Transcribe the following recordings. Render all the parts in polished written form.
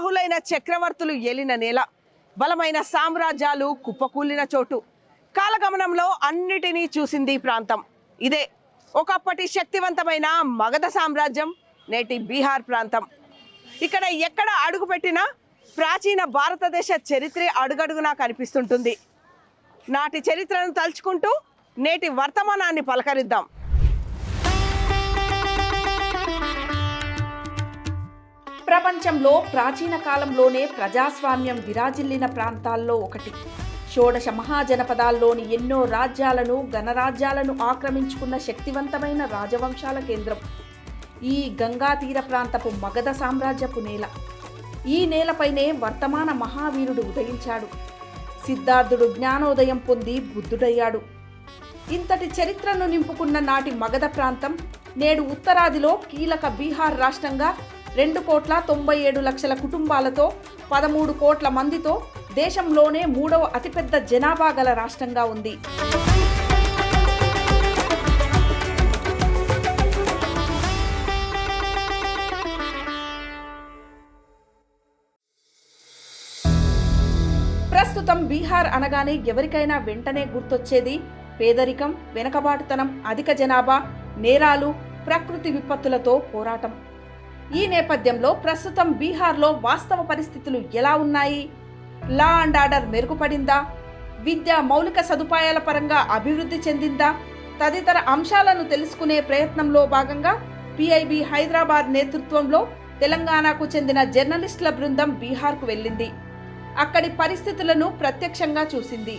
అర్హులైన చక్రవర్తులు ఏలిన నేల, బలమైన సామ్రాజ్యాలు కుప్పకూలిన చోటు. కాలగమనంలో అన్నిటినీ చూసింది ఈ ప్రాంతం. ఇదే ఒకప్పటి శక్తివంతమైన మగధ సామ్రాజ్యం, నేటి బీహార్ ప్రాంతం. ఇక్కడ ఎక్కడ అడుగుపెట్టినా ప్రాచీన భారతదేశ చరిత్రే అడుగడుగునా కనిపిస్తుంటుంది. నాటి చరిత్రను తలుచుకుంటూ నేటి వర్తమానాన్ని పలకరిద్దాం. ప్రపంచంలో ప్రాచీన కాలంలోనే ప్రజాస్వామ్యం విరాజిల్లిన ప్రాంతాల్లో ఒకటి. షోడశ మహాజనపదాల్లోని ఎన్నో రాజ్యాలను, గణరాజ్యాలను ఆక్రమించుకున్న శక్తివంతమైన రాజవంశాల కేంద్రం ఈ గంగా తీర ప్రాంతపు మగధ సామ్రాజ్యపు నేల. ఈ నేలపైనే వర్తమాన మహావీరుడు ఉదయించాడు. సిద్ధార్థుడు జ్ఞానోదయం పొంది బుద్ధుడయ్యాడు. ఇంతటి చరిత్రను నింపుకున్న నాటి మగధ ప్రాంతం నేడు ఉత్తరాదిలో కీలక బీహార్ రాష్ట్రంగా 2,97,00,000 కుటుంబాలతో 13 కోట్ల మందితో దేశంలోనే 3వ అతిపెద్ద జనాభా గల రాష్ట్రంగా ఉంది. ప్రస్తుతం బీహార్ అనగానే ఎవరికైనా వెంటనే గుర్తొచ్చేది పేదరికం, వెనుకబాటుతనం, అధిక జనాభా, నేరాలు, ప్రకృతి విపత్తులతో పోరాటం. ఈ నేపథ్యంలో ప్రస్తుతం బీహార్లో వాస్తవ పరిస్థితులు ఎలా ఉన్నాయి? Law and order మెరుగుపడిందా? విద్య మౌలిక సదుపాయాల పరంగా అభివృద్ధి చెందిందా? తదితర అంశాలను తెలుసుకునే ప్రయత్నంలో భాగంగా పిఐబి హైదరాబాద్ నేతృత్వంలో తెలంగాణకు చెందిన జర్నలిస్టుల బృందం బీహార్కు వెళ్ళింది. అక్కడి పరిస్థితులను ప్రత్యక్షంగా చూసింది.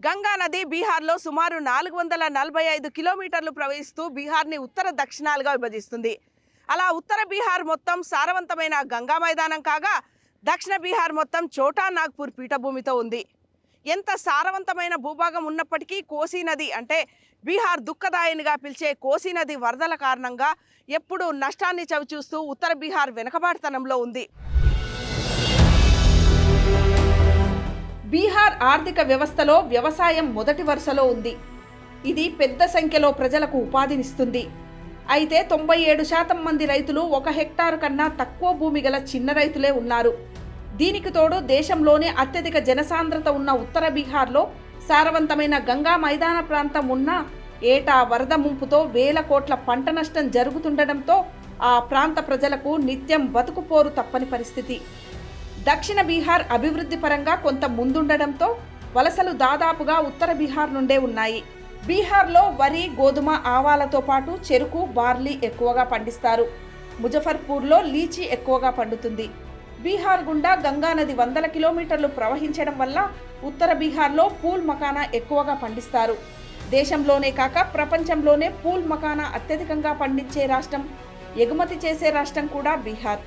గంగా నది బీహార్లో సుమారు 445 కిలోమీటర్లు ప్రవహిస్తూ బీహార్ని ఉత్తర దక్షిణాలుగా విభజిస్తుంది. అలా ఉత్తర బీహార్ మొత్తం సారవంతమైన గంగా మైదానం కాగా, దక్షిణ బీహార్ మొత్తం చోటా నాగ్పూర్ పీఠభూమితో ఉంది. ఎంత సారవంతమైన భూభాగం ఉన్నప్పటికీ కోసీ నది అంటే బీహార్ దుఃఖదాయినిగా పిలిచే కోసీ నది వరదల కారణంగా ఎప్పుడూ నష్టాన్ని చవిచూస్తూ ఉత్తర బీహార్ వెనుకబాటుతనంలో ఉంది. బీహార్ ఆర్థిక వ్యవస్థలో వ్యవసాయం మొదటి వరుసలో ఉంది. ఇది పెద్ద సంఖ్యలో ప్రజలకు ఉపాధినిస్తుంది. అయితే 97% మంది రైతులు 1 హెక్టారు కన్నా తక్కువ భూమి గల చిన్న రైతులే ఉన్నారు. దీనికి తోడు దేశంలోనే అత్యధిక జనసాంద్రత ఉన్న ఉత్తర బీహార్లో సారవంతమైన గంగా మైదాన ప్రాంతం ఉన్న ఏటా వరద ముంపుతో వేల కోట్ల పంట నష్టం జరుగుతుండటంతో ఆ ప్రాంత ప్రజలకు నిత్యం బతుకుపోరు తప్పని పరిస్థితి. దక్షిణ బీహార్ అభివృద్ధి పరంగా కొంత ముందుండడంతో వలసలు దాదాపుగా ఉత్తర బీహార్ నుండే ఉన్నాయి. బీహార్లో వరి, గోధుమ, ఆవాలతో పాటు చెరుకు, బార్లీ ఎక్కువగా పండిస్తారు. ముజఫర్పూర్లో లీచీ ఎక్కువగా పండుతుంది. బీహార్ గుండా గంగా నది 100 కిలోమీటర్లు ప్రవహించడం వల్ల ఉత్తర బీహార్లో పూల్ మకానా ఎక్కువగా పండిస్తారు. దేశంలోనే కాక ప్రపంచంలోనే పూల్ మకానా అత్యధికంగా పండించే రాష్ట్రం, ఎగుమతి చేసే రాష్ట్రం కూడా బీహార్.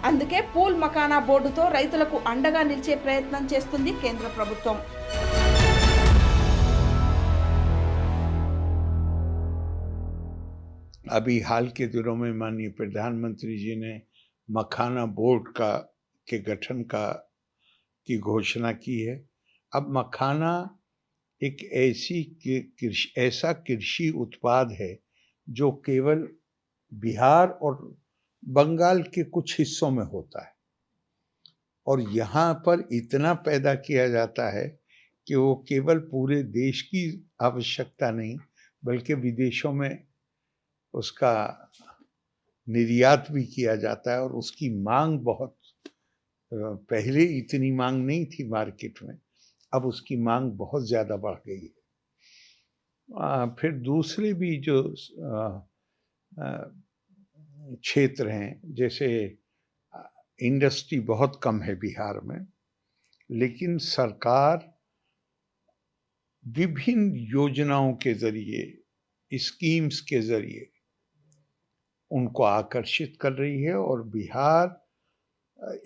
అందుకే పూల్ మకానా బోర్డుతో రైతులకు అండగా నిలిచే ప్రయత్నం చేస్తుంది కేంద్ర ప్రభుత్వం. अभी हाल के दिनों में माननीय प्रधानमंत्री जी ने मखाना बोर्ड के गठन की घोषणा की है। अब मखाना एक ऐसा कृषि उत्पाद है जो केवल बिहार और बंगाल के कुछ हिस्सों में होता है और यहाँ पर इतना पैदा किया जाता है कि वो केवल पूरे देश की आवश्यकता नहीं बल्कि विदेशों में उसका निर्यात भी किया जाता है और उसकी मांग बहुत, पहले इतनी मांग नहीं थी मार्केट में, अब उसकी मांग बहुत ज़्यादा बढ़ गई है। फिर दूसरे भी जो क्षेत्र हैं, जैसे इंडस्ट्री बहुत कम है बिहार में, लेकिन सरकार विभिन्न योजनाओं के जरिए, स्कीम्स के जरिए उनको आकर्षित कर रही है और बिहार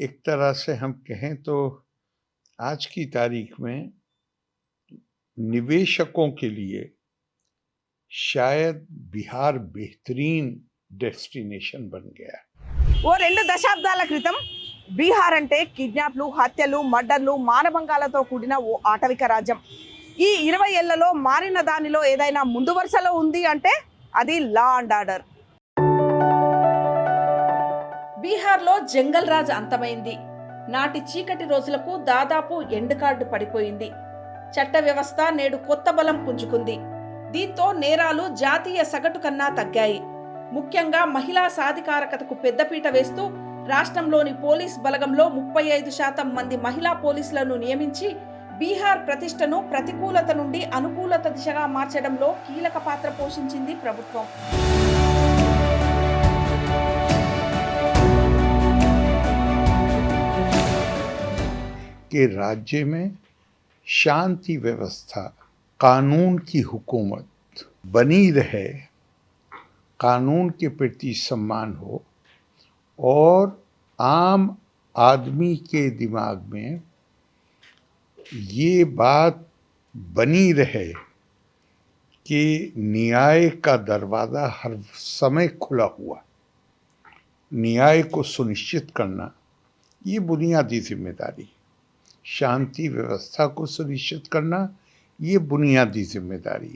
एक तरह से हम कहें तो आज की तारीख में निवेशकों के लिए शायद बिहार बेहतरीन डेस्टिनेशन बन गया। ఓ 2 దశాబ్దాల క్రితం బీహార్ అంటే కిడ్నాప్లు, హత్యలు, మర్డర్లు, మానభంగాలతో కూడిన ఓ ఆటవిక రాజ్యం. ఈ 20 ఏళ్లలో మారిన దానిలో ఏదైనా ముందు వరుసలో ఉంది అంటే అది లా అండ్ ఆర్డర్. బీహార్లో జంగల్ రాజ్ అంతమైంది. నాటి చీకటి రోజులకు దాదాపు ఎండ్ కార్డు పడిపోయింది. చట్ట వ్యవస్థ నేడు కొత్త బలం పుంజుకుంది. దీంతో నేరాలు జాతీయ సగటు కన్నా తగ్గాయి. ముఖ్యంగా మహిళా సాధికారకతకు పెద్దపీట వేస్తూ రాష్ట్రంలోని పోలీస్ బలగంలో 35% మంది మహిళా పోలీసులను నియమించి బీహార్ ప్రతిష్టను ప్రతికూలత నుండి అనుకూలత దిశగా మార్చడంలో కీలక పాత్ర పోషించింది ప్రభుత్వం. कि राज्य में शांति व्यवस्था, कानून की हुकूमत बनी रहे, कानून के प्रति सम्मान हो और आम आदमी के दिमाग में ये बात बनी रहे कि न्याय का दरवाज़ा हर समय खुला हुआ, न्याय को सुनिश्चित करना ये बुनियादी जिम्मेदारी, शांति व्यवस्था को सुनिश्चित करना ये बुनियादी जिम्मेदारी.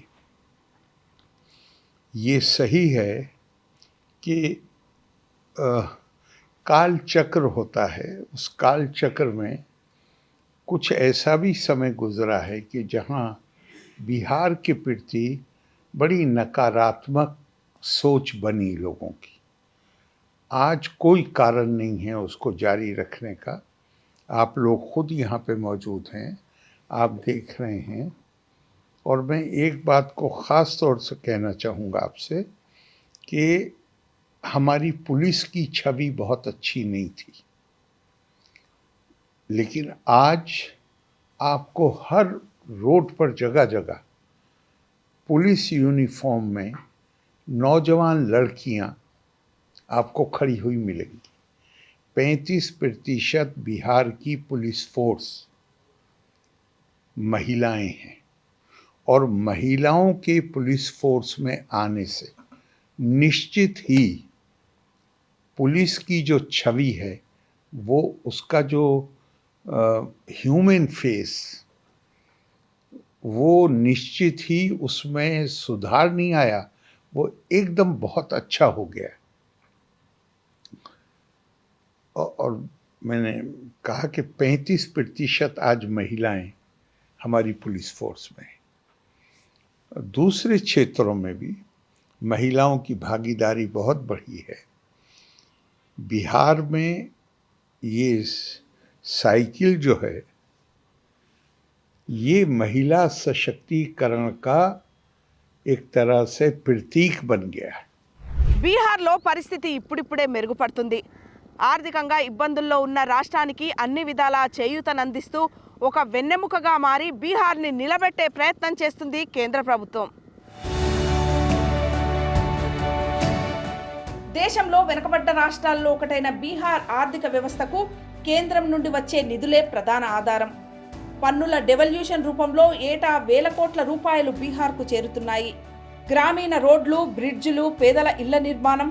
ये सही है कि काल चक्र होता है, उस काल चक्र में कुछ ऐसा भी समय गुजरा है कि जहाँ बिहार के प्रति बड़ी नकारात्मक सोच बनी लोगों की. आज कोई कारण नहीं है उसको जारी रखने का. आप लोग खुद यहाँ पे मौजूद हैं, आप देख रहे हैं. और मैं एक बात को ख़ास तौर से कहना चाहूँगा आपसे कि हमारी पुलिस की छवि बहुत अच्छी नहीं थी, लेकिन आज आपको हर रोड पर जगह जगह पुलिस यूनिफॉर्म में नौजवान लड़कियां आपको खड़ी हुई मिलेंगी. 35% बिहार की पुलिस फोर्स महिलाएं हैं और महिलाओं के पुलिस फोर्स में आने से निश्चित ही पुलिस की जो छवि है वो उसका जो ह्यूमन फेस वो निश्चित ही उसमें सुधार नहीं आया, वो एकदम बहुत अच्छा हो गया. और मैंने कहा कि 35% आज महिलाएं हमारी पुलिस फोर्स में हैं. दूसरे क्षेत्रों में भी महिलाओं की भागीदारी बहुत बढ़ी है. बिहार में ये साइकिल जो है ये महिला सशक्तिकरण का एक तरह से प्रतीक बन गया है. బీహార్లో పరిస్థితి ఇప్పుడిప్పుడే మెరుగుపడుతుంది. ఆర్థికంగా ఇబ్బందుల్లో ఉన్న రాష్ట్రానికి అన్ని విధాలా చేయూతనందిస్తూ ఒక వెన్నెముకగా మారి బీహార్ని నిలబెట్టే ప్రయత్నం చేస్తుంది కేంద్ర ప్రభుత్వం. దేశంలో వెనుకబడ్డ రాష్ట్రాల్లో ఒకటైన బీహార్ ఆర్థిక వ్యవస్థకు కేంద్రం నుండి వచ్చే నిధులే ప్రధాన ఆధారం. పన్నుల డెవల్యూషన్ రూపంలో ఏటా వేల కోట్ల రూపాయలు బీహార్కు చేరుతున్నాయి. గ్రామీణ రోడ్లు, బ్రిడ్జిలు, పేదల ఇళ్ల నిర్మాణం,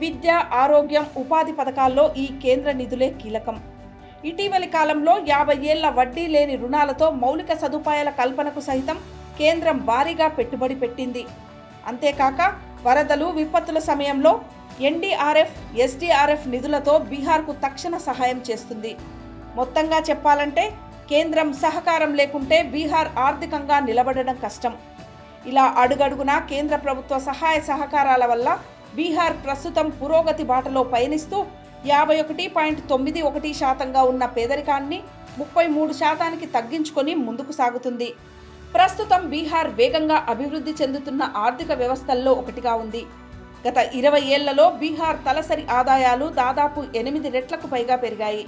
విద్య, ఆరోగ్యం, ఉపాధి పథకాల్లో ఈ కేంద్ర నిధులే కీలకం. ఇటీవలి కాలంలో 50 ఏళ్ల వడ్డీ లేని రుణాలతో మౌలిక సదుపాయాల కల్పనకు సైతం కేంద్రం భారీగా పెట్టుబడి పెట్టింది. అంతేకాక వరదలు, విపత్తుల సమయంలో ఎన్డీఆర్ఎఫ్, ఎస్డీఆర్ఎఫ్ నిధులతో బీహార్కు తక్షణ సహాయం చేస్తుంది. మొత్తంగా చెప్పాలంటే కేంద్రం సహకారం లేకుంటే బీహార్ ఆర్థికంగా నిలబడడం కష్టం. ఇలా అడుగడుగునా కేంద్ర ప్రభుత్వ సహాయ సహకారాల వల్ల బీహార్ ప్రస్తుతం పురోగతి బాటలో పయనిస్తూ 51.91% ఉన్న పేదరికాన్ని 33% తగ్గించుకొని ముందుకు సాగుతుంది. ప్రస్తుతం బీహార్ వేగంగా అభివృద్ధి చెందుతున్న ఆర్థిక వ్యవస్థల్లో ఒకటిగా ఉంది. గత 20 ఏళ్లలో బీహార్ తలసరి ఆదాయాలు దాదాపు 8 రెట్లకు పైగా పెరిగాయి.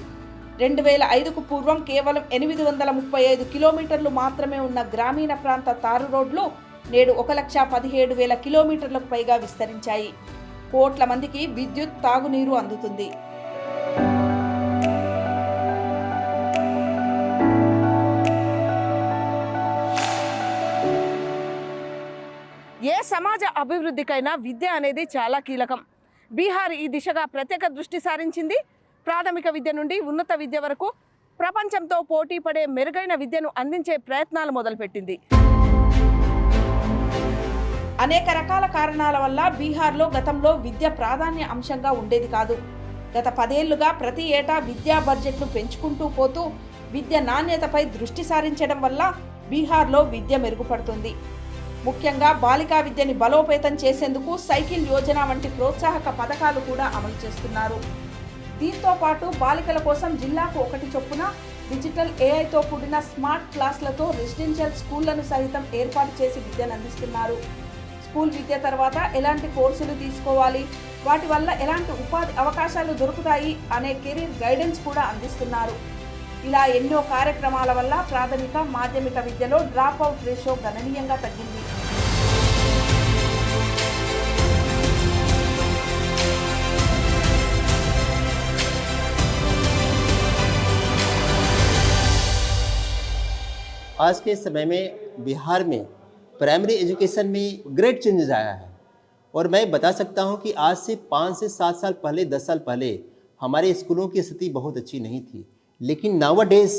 2005కు పూర్వం కేవలం 835 కిలోమీటర్లు మాత్రమే ఉన్న గ్రామీణ ప్రాంత తారు రోడ్లు నేడు 1,17,000 కిలోమీటర్లకు పైగా విస్తరించాయి. కోట్ల మందికి విద్యుత్, తాగునీరు అందుతుంది. ఏ సమాజ అభివృద్ధికైనా విద్య అనేది చాలా కీలకం. బీహార్ ఈ దిశగా ప్రత్యేక దృష్టి సారించింది. ప్రాథమిక విద్య నుండి ఉన్నత విద్య వరకు ప్రపంచంతో పోటీ పడే మెరుగైన విద్యను అందించే ప్రయత్నాలు మొదలుపెట్టింది. అనేక రకాల కారణాల వల్ల బీహార్లో గతంలో విద్య ప్రాధాన్య అంశంగా ఉండేది కాదు. గత 10 ఏళ్లుగా ప్రతి ఏటా విద్యా బడ్జెట్ను పెంచుకుంటూ పోతూ విద్య నాణ్యతపై దృష్టి సారించడం వల్ల బీహార్లో విద్య మెరుగుపడుతుంది. ముఖ్యంగా బాలికా విద్యని బలోపేతం చేసేందుకు సైకిల్ యోజన వంటి ప్రోత్సాహక పథకాలు కూడా అమలు చేస్తున్నారు. దీంతో పాటు బాలికల కోసం జిల్లాకు 1 చొప్పున డిజిటల్ ఏఐతో కూడిన స్మార్ట్ క్లాసులతో రెసిడెన్షియల్ స్కూళ్లను సైతం ఏర్పాటు చేసి విద్యను అందిస్తున్నారు. స్కూల్ విద్య తర్వాత ఎలాంటి కోర్సులు తీసుకోవాలి, వాటి వల్ల ఎలాంటి ఉపాధి అవకాశాలు దొరుకుతాయి అనే కెరీర్ గైడెన్స్ కూడా అందిస్తున్నారు. ఇలా ఎన్నో కార్యక్రమాల వల్ల ప్రాథమిక మాధ్యమిక విద్యలో డ్రాప్ అవుట్ రేషియో గణనీయంగా తగ్గింది. आज के समय में बिहार में प्राइमरी एजुकेशन में ग्रेट चेंजेस आया है और मैं बता सकता हूं कि आज से 5 से 7 साल पहले 10 साल पहले हमारे स्कूलों की स्थिति बहुत अच्छी नहीं थी, लेकिन नाउअडेज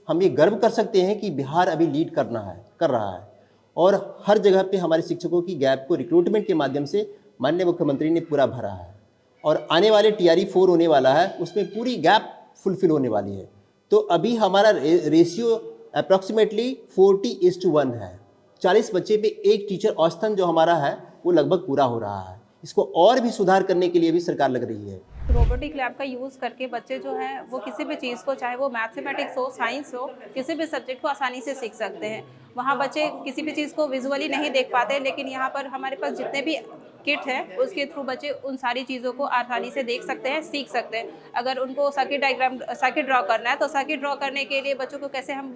हम ये गर्व कर सकते हैं कि बिहार अभी लीड कर रहा है और हर जगह पे हमारे शिक्षकों की गैप को रिक्रूटमेंट के माध्यम से माननीय मुख्यमंत्री ने पूरा भरा है और आने वाले TRE 4 होने वाला है, उसमें पूरी गैप फुलफिल होने वाली है। तो अभी हमारा रेशियो अप्रॉक्सीमेटली 40:1 है। 40 बच्चे पे एक टीचर औसतन जो हमारा है वो लगभग पूरा हो रहा है। इसको और भी सुधार करने के लिए भी सरकार लग रही है। रोबोटिक लैब का यूज़ करके बच्चे जो हैं वो किसी भी चीज़ को, चाहे वो मैथमेटिक्स हो, साइंस हो, किसी भी सब्जेक्ट को आसानी से सीख सकते हैं। वहाँ बच्चे किसी भी चीज़ को विजुअली नहीं देख पाते, लेकिन यहाँ पर हमारे पास जितने भी किट है उसके थ्रू बच्चे उन सारी चीज़ों को आसानी से देख सकते हैं, सीख सकते हैं। अगर उनको सर्किट ड्रॉ करना है तो सर्किट ड्रॉ करने के लिए बच्चों को कैसे हम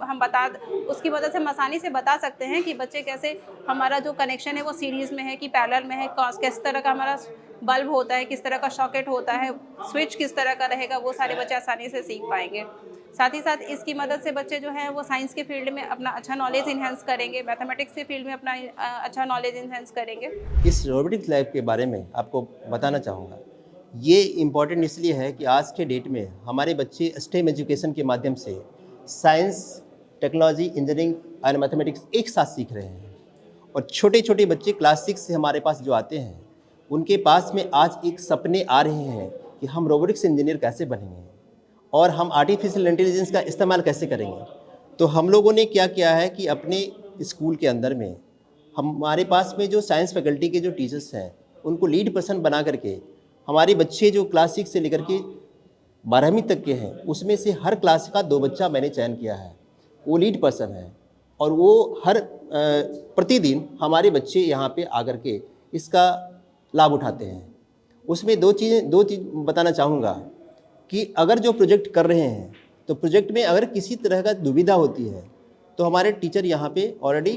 उसकी मदद से हम आसानी से बता सकते हैं कि बच्चे कैसे, हमारा जो कनेक्शन है वो सीरीज़ में है कि पैरेलल में है, किस तरह का हमारा बल्ब होता है, किस तरह का सॉकेट होता है, स्विच किस तरह का रहेगा, वो सारे बच्चे आसानी से सीख पाएंगे। साथ ही साथ इसकी मदद से बच्चे जो हैं वो साइंस के फील्ड में अपना अच्छा नॉलेज इन्हेंस करेंगे, मैथमेटिक्स के फील्ड में अपना अच्छा नॉलेज इन्हेंस करेंगे। इस रोबोटिक्स लैब के बारे में आपको बताना चाहूँगा, ये इम्पॉर्टेंट इसलिए है कि आज के डेट में हमारे बच्चे स्टेम एजुकेशन के माध्यम से साइंस, टेक्नोलॉजी, इंजीनियरिंग और मैथमेटिक्स एक साथ सीख रहे हैं। और छोटे छोटे बच्चे क्लास 6 से हमारे पास जो आते हैं उनके पास में आज एक सपने आ रहे हैं कि हम रोबोटिक्स इंजीनियर कैसे बनेंगे और हम आर्टिफिशियल इंटेलिजेंस का इस्तेमाल कैसे करेंगे। तो हम लोगों ने क्या किया है कि अपने स्कूल के अंदर में हमारे पास में जो साइंस फैकल्टी के जो टीचर्स हैं उनको लीड पर्सन बना करके हमारे बच्चे जो क्लास 6 से लेकर के 12वीं तक के हैं उसमें से हर क्लास का 2 बच्चा मैंने चयन किया है, वो लीड पर्सन है और वो हर प्रतिदिन हमारे बच्चे यहाँ पे आकर के इसका लाभ उठाते हैं। उसमें दो चीज़ बताना चाहूँगा कि अगर जो प्रोजेक्ट कर रहे हैं तो प्रोजेक्ट में अगर किसी तरह का दुविधा होती है तो हमारे टीचर यहाँ पे ऑलरेडी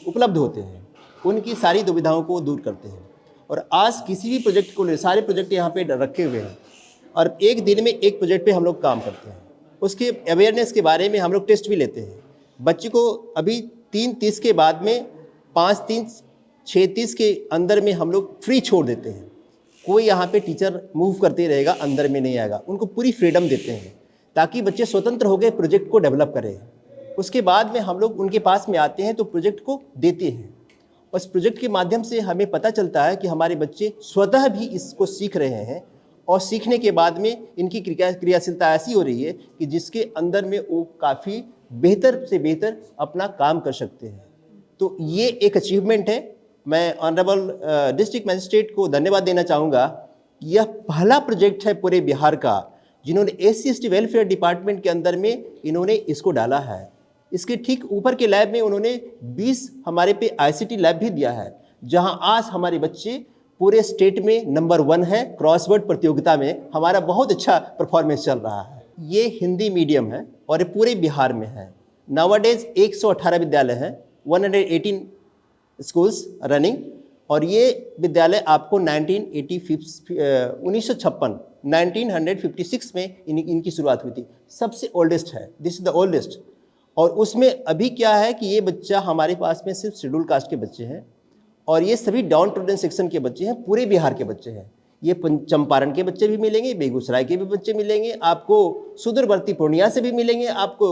उपलब्ध होते हैं, उनकी सारी दुविधाओं को दूर करते हैं। और आज किसी भी प्रोजेक्ट को ले, सारे प्रोजेक्ट यहाँ पे रखे हुए हैं और एक दिन में एक प्रोजेक्ट पे हम लोग काम करते हैं। उसके अवेयरनेस के बारे में हम लोग टेस्ट भी लेते हैं। बच्चे को अभी 3:30 के बाद में 5:30 6:30 के अंदर में हम लोग फ्री छोड़ देते हैं। कोई यहाँ पे टीचर मूव करते रहेगा, अंदर में नहीं आएगा। उनको पूरी फ्रीडम देते हैं ताकि बच्चे स्वतंत्र होकर प्रोजेक्ट को डेवलप करें। उसके बाद में हम लोग उनके पास में आते हैं तो प्रोजेक्ट को देते हैं। उस प्रोजेक्ट के माध्यम से हमें पता चलता है कि हमारे बच्चे स्वतः भी इसको सीख रहे हैं और सीखने के बाद में इनकी क्रियाशीलता ऐसी हो रही है कि जिसके अंदर में वो काफ़ी बेहतर से बेहतर अपना काम कर सकते हैं। तो ये एक अचीवमेंट है। मैं ऑनरेबल डिस्ट्रिक्ट मजिस्ट्रेट को धन्यवाद देना चाहूँगा कि यह पहला प्रोजेक्ट है पूरे बिहार का जिन्होंने SC/ST वेलफेयर डिपार्टमेंट के अंदर में इन्होंने इसको डाला है। इसके ठीक ऊपर के लैब में उन्होंने 20 हमारे पे ICT लैब भी दिया है, जहां आज हमारे बच्चे पूरे स्टेट में नंबर 1 है। क्रॉसवर्ड प्रतियोगिता में हमारा बहुत अच्छा परफॉर्मेंस चल रहा है। ये हिंदी मीडियम है और ये पूरे बिहार में है। नाउअडेज 118 विद्यालय हैं, 118 स्कूल्स रनिंग। और ये विद्यालय आपको 1956 में इनकी शुरुआत हुई थी। सबसे ओल्डेस्ट है, दिस इज़ द ओल्डेस्ट। और उसमें अभी क्या है कि ये बच्चा हमारे पास में सिर्फ शेड्यूल कास्ट के बच्चे हैं और ये सभी डाउन टोडन सेक्शन के बच्चे हैं, पूरे बिहार के बच्चे हैं। ये चंपारण के बच्चे भी मिलेंगे, बेगूसराय के भी बच्चे मिलेंगे, आपको सुदूरवर्ती पूर्णिया से भी मिलेंगे, आपको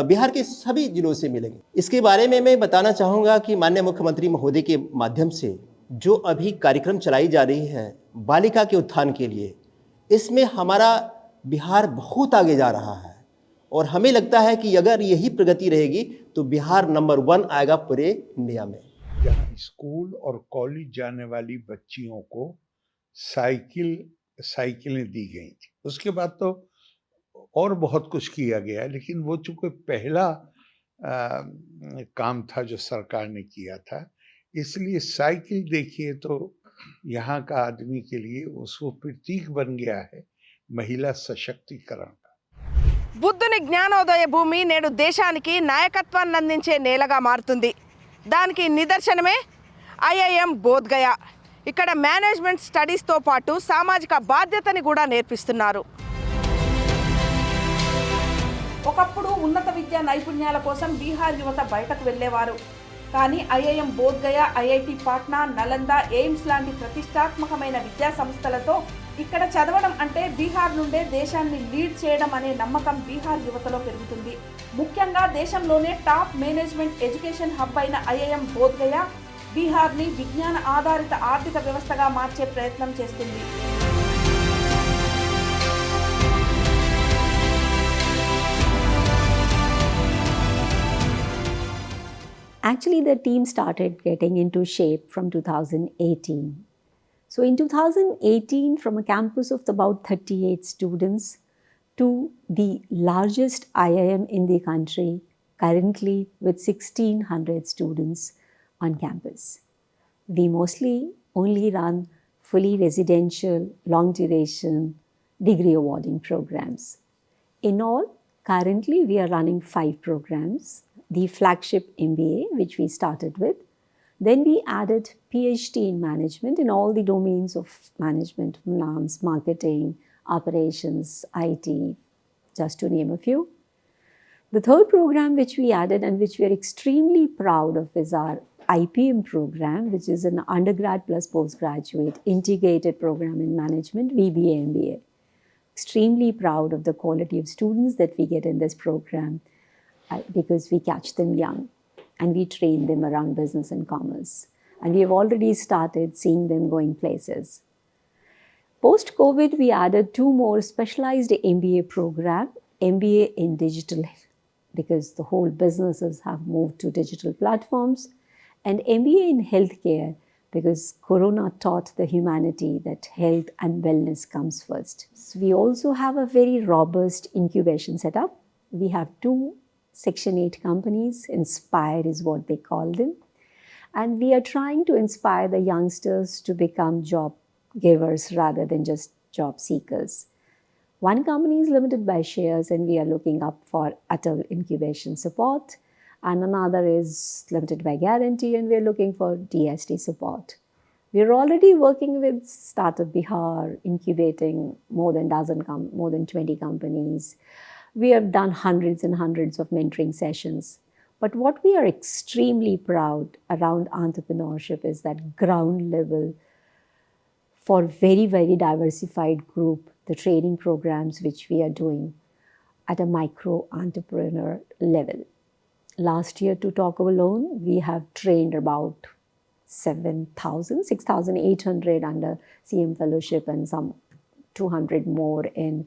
बिहार के सभी जिलों से मिलेंगे। इसके बारे में मैं बताना चाहूँगा कि माननीय मुख्यमंत्री महोदय के माध्यम से जो अभी कार्यक्रम चलाई जा रही है बालिका के उत्थान के लिए, इसमें हमारा बिहार बहुत आगे जा रहा है और हमें लगता है कि अगर यही प्रगति रहेगी तो बिहार नंबर 1 आएगा पूरे इंडिया में। जहाँ स्कूल और कॉलेज जाने वाली बच्चियों को साइकिलें दी गई थी, उसके बाद तो और बहुत कुछ किया गया, लेकिन वो चूंकि पहला काम था जो सरकार ने किया था, इसलिए साइकिल देखिए तो यहाँ का आदमी के लिए उसको प्रतीक बन गया है महिला सशक्तिकरण का। బుద్ధుని జ్ఞానోదయ భూమి నేడు దేశానికి నాయకత్వాన్ని అందించే నేలగా మారుతుంది. దానికి నిదర్శనమే ఐఐఎం బోధ్గయా. ఇక్కడ మేనేజ్మెంట్ స్టడీస్తో పాటు సామాజిక బాధ్యతని కూడా నేర్పిస్తున్నారు. ఒకప్పుడు ఉన్నత విద్యా నైపుణ్యాల కోసం బీహార్ యువత బయటకు వెళ్ళేవారు. కానీ IIM Bodhgaya, IIT Patna, Nalanda, AIIMS లాంటి ప్రతిష్టాత్మకమైన విద్యా సంస్థలతో ఇక్కడ చదవడం అంటే బీహార్ నుండే దేశాన్ని లీడ్ చేయడం అనే నమ్మకం బీహార్ యువతలో పెరుగుతుంది. ముఖ్యంగా దేశంలోనే టాప్ మేనేజ్మెంట్ ఎడ్యుకేషన్ హబ్ అయిన ఐఐఎం బోధ్గయా బీహార్ని విజ్ఞాన ఆధారిత ఆర్థిక వ్యవస్థగా మార్చే ప్రయత్నం చేస్తుంది. Actually, the team started getting into shape from 2018. So in 2018, from a campus of about 38 students to the largest IIM in the country, currently with 1,600 students on campus. We mostly only run fully residential, long duration degree awarding programs. In all, currently we are running 5 programs. The flagship MBA, which we started with. Then we added PhD in management in all the domains of management, finance, marketing, operations, IT, just to name a few. The third program which we added and which we are extremely proud of is our IPM program, which is an undergrad plus postgraduate integrated program in management, BBA MBA. Extremely proud of the quality of students that we get in this program, because we catch them young and we train them around business and commerce. And we have already started seeing them going places. Post-COVID, we added 2 more specialized MBA program, MBA in digital, because the whole businesses have moved to digital platforms, and MBA in healthcare, because Corona taught the humanity that health and wellness comes first. So we also have a very robust incubation setup. We have 2 Section 8 companies, Inspire is what they call them. And we are trying to inspire the youngsters to become job givers rather than just job seekers. One company is limited by shares and we are looking up for Atal incubation support. And another is limited by guarantee and we are looking for DST support. We are already working with Startup Bihar, incubating more than 20 companies. We have done hundreds and hundreds of mentoring sessions. But what we are extremely proud around entrepreneurship is that ground level for very, very diversified group, the training programs which we are doing at a micro entrepreneur level. Last year, to talk alone, we have trained about 6,800 under CM fellowship and some 200 more in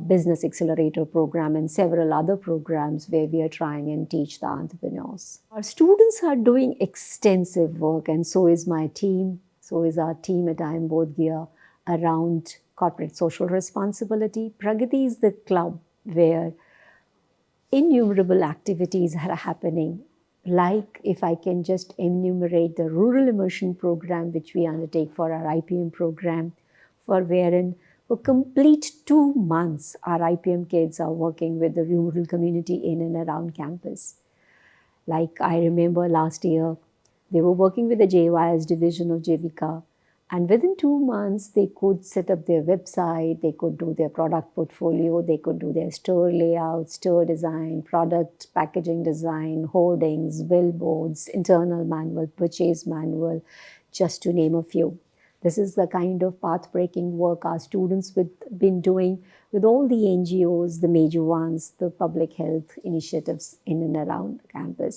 business accelerator program and several other programs where we are trying and teach the entrepreneurs. Our students are doing extensive work and so is my team. So is our team at IIM Bodhgaya around corporate social responsibility. Pragati is the club where innumerable activities are happening. Like if I can just enumerate the rural immersion program which we undertake for our IPM program, for wherein for complete 2 months, our IPM kids are working with the rural community in and around campus. Like I remember last year, they were working with the JYS division of Jivika, and within 2 months, they could set up their website, they could do their product portfolio, they could do their store layout, store design, product packaging design, hoardings, billboards, internal manual, purchase manual, just to name a few. This is the kind of path-breaking work our students been doing with all the NGOs, the major ones, the public health initiatives in and around campus.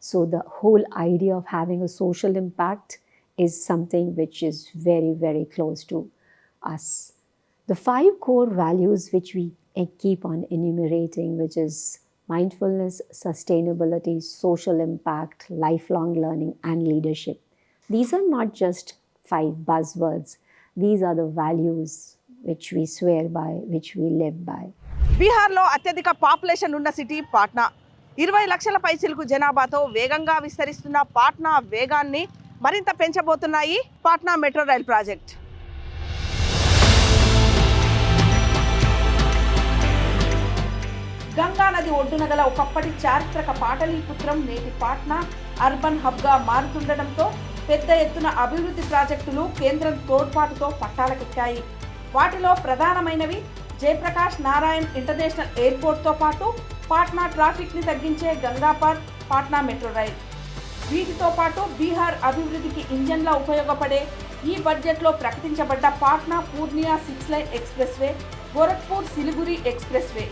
So the whole idea of having a social impact is something which is very, very close to us. The 5 core values which we keep on enumerating, which is mindfulness, sustainability, social impact, lifelong learning, and leadership. These are not just 5 buzzwords. These are the values which we swear by, which we live by. బీహార్లో అత్యధిక population ఉన్న city Patna. 20 లక్షల పైచిలకు జనాభాతో వేగంగా విస్తరిస్తున్న పాట్నా వేగాన్ని మరింత పెంచబోతున్నాయి Patna metro rail project. Ganga నది ఒడ్డున గల ఒకప్పటి చారిత్రక పాటలీపుత్రం నేటి పాట్నా అర్బన్ హబ్గా మారుతుండటంతో పెద్ద ఎత్తున అభివృద్ధి ప్రాజెక్టులు కేంద్రం తోడ్పాటుతో పట్టాలకెక్కాయి. వాటిలో ప్రధానమైనవి జయప్రకాష్ నారాయణ్ ఇంటర్నేషనల్ ఎయిర్పోర్ట్తో పాటు పాట్నా ట్రాఫిక్ని తగ్గించే గంగాపర్ పాట్నా మెట్రో రైల్. వీటితో పాటు బీహార్ అభివృద్ధికి ఇంజన్లా ఉపయోగపడే ఈ బడ్జెట్లో ప్రకటించబడ్డ Patna Purnia 6 line expressway, Gorakhpur Siliguri expressway.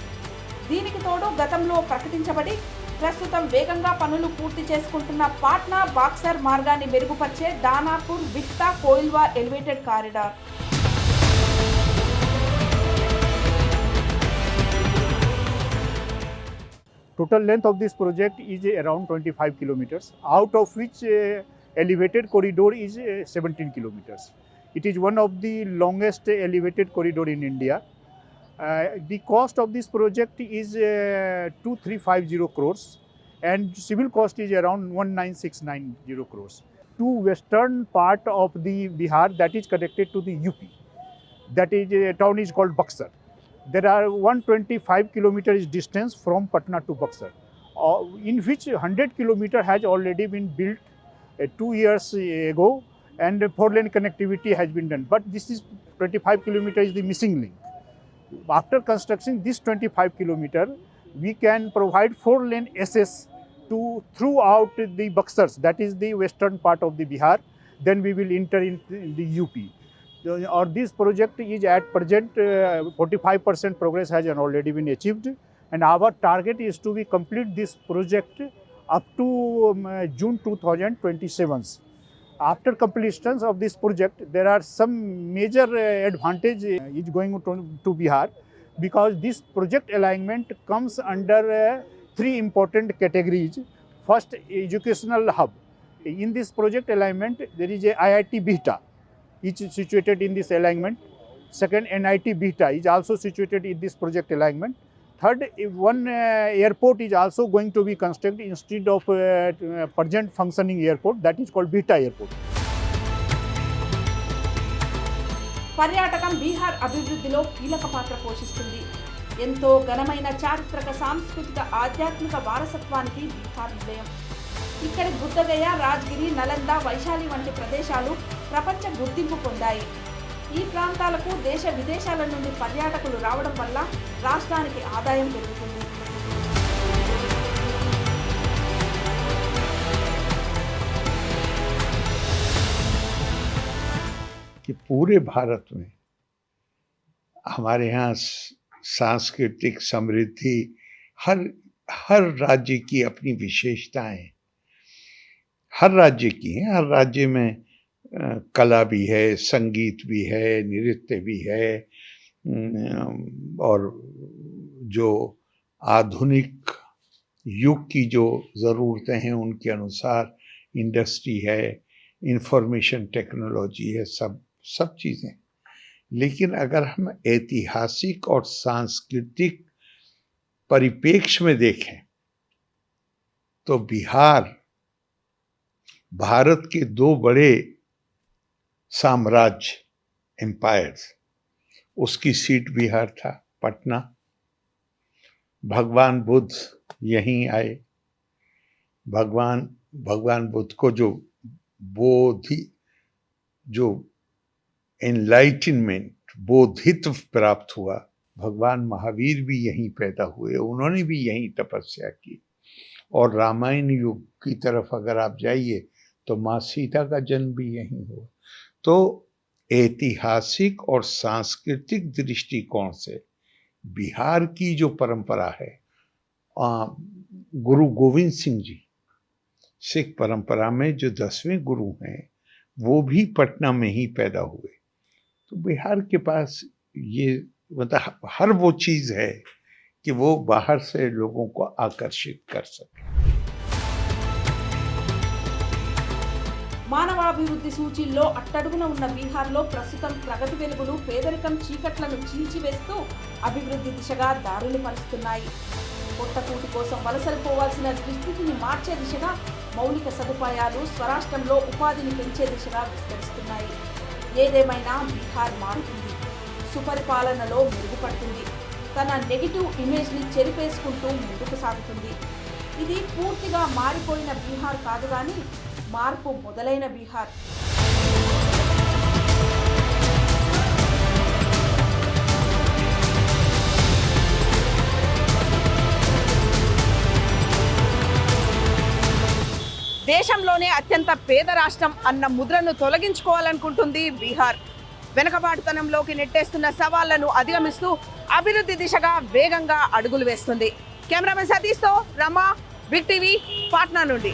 దీనికి తోడు గతంలో ప్రకటించబడి ప్రస్తుతం వేగంగా పనులు పూర్తి చేసుకుంటున్న పాట్నా బాక్సర్ మార్గాన్ని మెరుగుపరిచే Danapur Bihta Koilwar elevated corridor. Total length of this project is around 25 kilometers, out of which elevated corridor is 17 kilometers. It is one of the longest elevated corridor in India. The cost of this project is 2350 crores and civil cost is around 19690 crores. To western part of the Bihar, that is connected to the UP. That is a town is called Buxar. There are 125 kilometers distance from Patna to Buxar, in which 100 kilometer has already been built 2 years ago, and 4-lane connectivity has been done. But this is 25 kilometer is the missing link. After constructing this 25 kilometer, we can provide 4-lane SS to throughout the Buxars, that is the western part of the Bihar. Then we will enter in the UP. Or this project is at present 45% progress has already been achieved, and our target is to be complete this project up to June 2027. After completion of this project, there are some major advantage is going to Bihar, because this project alignment comes under 3 important categories. First, educational hub. In this project alignment, there is a IIT Bihta, which is situated in this alignment. Second, NIT Bihta is also situated in this project alignment. Third, one airport is also going to be constructed instead of present functioning airport, that is called Bihta Airport. పర్యాటకం బీహార్ అభివృద్ధిలో కీలక పాత్ర పోషిస్తుంది. ఎంతో ఘనమైన చారిత్రక సాంస్కృతిక ఆధ్యాత్మిక వారసత్వానికి బీహార్ నిలయం. ఇక్కడి బుద్ధగయ, రాజ్గిరి, నలంద, వైశాలి వంటి ప్రదేశాలు ప్రపంచ గుర్తింపు పొందాయి. ఈ ప్రాంతాలకు దేశ విదేశాల నుండి పర్యాటకులు రావడం వల్ల రాష్ట్రానికి ఆదాయం పెరుగుతుంది. कि पूरे भारत में हमारे यहाँ सांस्कृतिक समृद्धि, हर राज्य की अपनी विशेषताएं, हर राज्य की हैं. हर राज्य में कला भी है, संगीत भी है, नृत्य भी है, और जो आधुनिक युग की जो ज़रूरतें हैं उनके अनुसार इंडस्ट्री है, इंफॉर्मेशन टेक्नोलॉजी है, सब चीज़ें. लेकिन अगर हम ऐतिहासिक और सांस्कृतिक परिप्रेक्ष्य में देखें तो बिहार भारत के 2 बड़े साम्राज्य, एम्पायर्स, उसकी सीट बिहार था, पटना. भगवान बुद्ध यहीं आए. भगवान बुद्ध को जो एनलाइटनमेंट, बोधित्व प्राप्त हुआ, भगवान महावीर भी यहीं पैदा हुए, उन्होंने भी यहीं तपस्या की. और रामायण युग की तरफ अगर आप जाइए तो माँ सीता का जन्म भी यहीं हुआ. तो ऐतिहासिक और सांस्कृतिक दृष्टिकोण से बिहार की जो परंपरा है, गुरु गोविंद सिंह जी सिख परंपरा में जो 10वें गुरु हैं, वो भी पटना में ही पैदा हुए। तो बिहार के पास ये मतलब हर वो चीज़ है कि वो बाहर से लोगों को आकर्षित कर सके। మానవాభివృద్ధి సూచీల్లో అట్టడుగున ఉన్న బీహార్లో ప్రస్తుతం ప్రగతి వెలుగులు పేదరికం చీకట్లను చీల్చివేస్తూ అభివృద్ధి దిశగా దారులు మలుస్తున్నాయి. పొట్టకూటి కోసం వలసలు పోవాల్సిన దుస్థితిని మార్చే దిశగా మౌలిక సదుపాయాలు స్వరాష్ట్రంలో ఉపాధిని పెంచే దిశగా విస్తరిస్తున్నాయి. ఏదేమైనా బీహార్ మారుతుంది, సుపరిపాలనలో మెరుగుపడుతుంది, తన నెగిటివ్ ఇమేజ్ని చెరిపేసుకుంటూ ముందుకు సాగుతుంది. ఇది పూర్తిగా మారిపోయిన బీహార్ కాదు కానీ మార్పు మొదలైన బీహార్. దేశంలోనే అత్యంత పేద రాష్ట్రం అన్న ముద్రను తొలగించుకోవాలనుకుంటుంది బీహార్. వెనుకబాటుతనంలోకి నెట్టేస్తున్న సవాళ్లను అధిగమిస్తూ అభివృద్ధి దిశగా వేగంగా అడుగులు వేస్తుంది. కెమెరామెన్ సతీష్తో రమా, బిగ్ టీవీ, పాట్నా నుండి.